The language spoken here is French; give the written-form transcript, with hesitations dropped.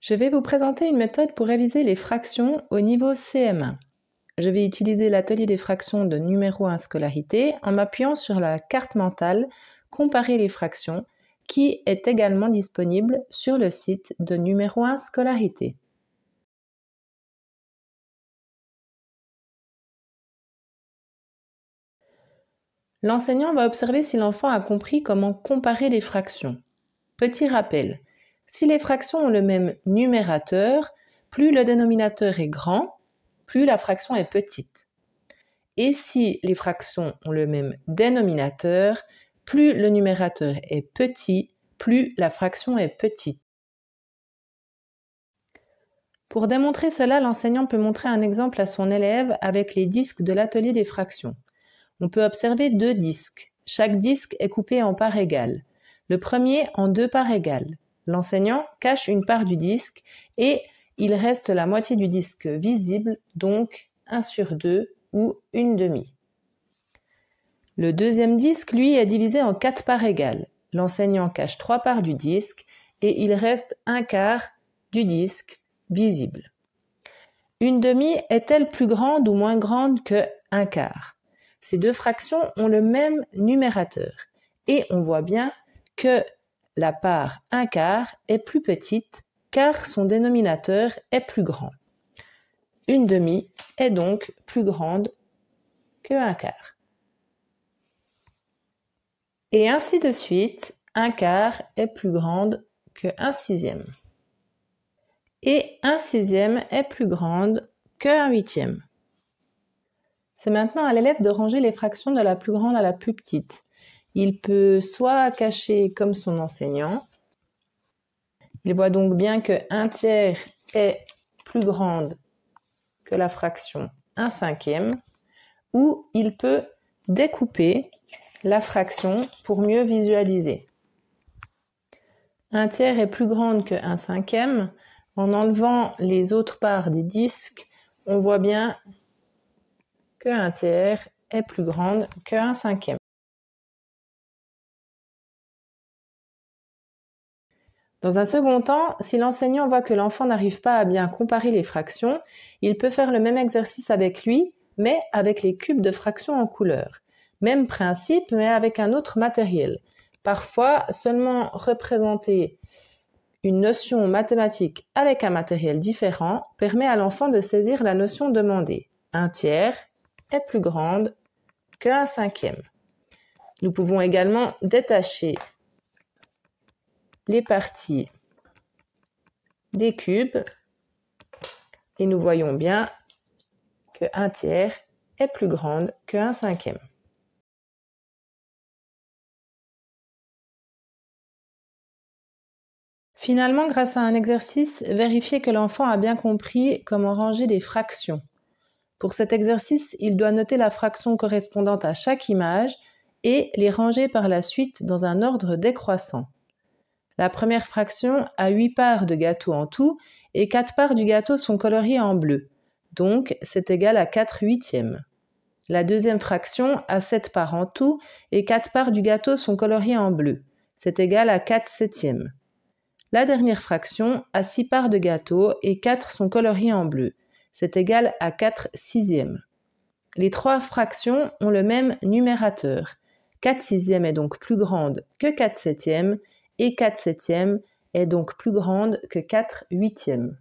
Je vais vous présenter une méthode pour réviser les fractions au niveau CM1. Je vais utiliser l'atelier des fractions de numéro 1 scolarité en m'appuyant sur la carte mentale Comparer les fractions qui est également disponible sur le site de numéro 1 scolarité. L'enseignant va observer si l'enfant a compris comment comparer les fractions. Petit rappel, si les fractions ont le même numérateur, plus le dénominateur est grand, plus la fraction est petite. Et si les fractions ont le même dénominateur, plus le numérateur est petit, plus la fraction est petite. Pour démontrer cela, l'enseignant peut montrer un exemple à son élève avec les disques de l'atelier des fractions. On peut observer 2 disques. Chaque disque est coupé en parts égales. Le premier en 2 parts égales. L'enseignant cache une part du disque et il reste la moitié du disque visible, donc 1/2 ou 1/2. Le deuxième disque, lui, est divisé en 4 parts égales. L'enseignant cache 3 parts du disque et il reste 1/4 du disque visible. 1/2 est-elle plus grande ou moins grande que 1/4? Ces 2 fractions ont le même numérateur et on voit bien que la part 1/4 est plus petite car son dénominateur est plus grand. 1/2 est donc plus grande que 1/4. Et ainsi de suite, 1/4 est plus grande que 1/6. Et 1/6 est plus grande que 1/8. C'est maintenant à l'élève de ranger les fractions de la plus grande à la plus petite. Il peut soit cacher comme son enseignant. Il voit donc bien que 1/3 est plus grande que la fraction 1/5, ou il peut découper la fraction pour mieux visualiser. 1/3 est plus grande que 1/5. En enlevant les autres parts des disques, on voit bien que 1/3 est plus grande que 1/5. Dans un second temps, si l'enseignant voit que l'enfant n'arrive pas à bien comparer les fractions, il peut faire le même exercice avec lui, mais avec les cubes de fractions en couleur. Même principe, mais avec un autre matériel. Parfois, seulement représenter une notion mathématique avec un matériel différent permet à l'enfant de saisir la notion demandée. 1/3 est plus grande que 1/5. Nous pouvons également détacher les parties des cubes et nous voyons bien que 1/3 est plus grande que 1/5. Finalement, grâce à un exercice, vérifiez que l'enfant a bien compris comment ranger des fractions. Pour cet exercice, il doit noter la fraction correspondante à chaque image et les ranger par la suite dans un ordre décroissant. La première fraction a 8 parts de gâteau en tout et 4 parts du gâteau sont coloriées en bleu. Donc, c'est égal à 4/8. La deuxième fraction a 7 parts en tout et 4 parts du gâteau sont coloriées en bleu. C'est égal à 4/7. La dernière fraction a 6 parts de gâteau et 4 sont coloriées en bleu. C'est égal à 4/6. Les 3 fractions ont le même numérateur. 4/6 est donc plus grande que 4/7 et 4/7 est donc plus grande que 4/8.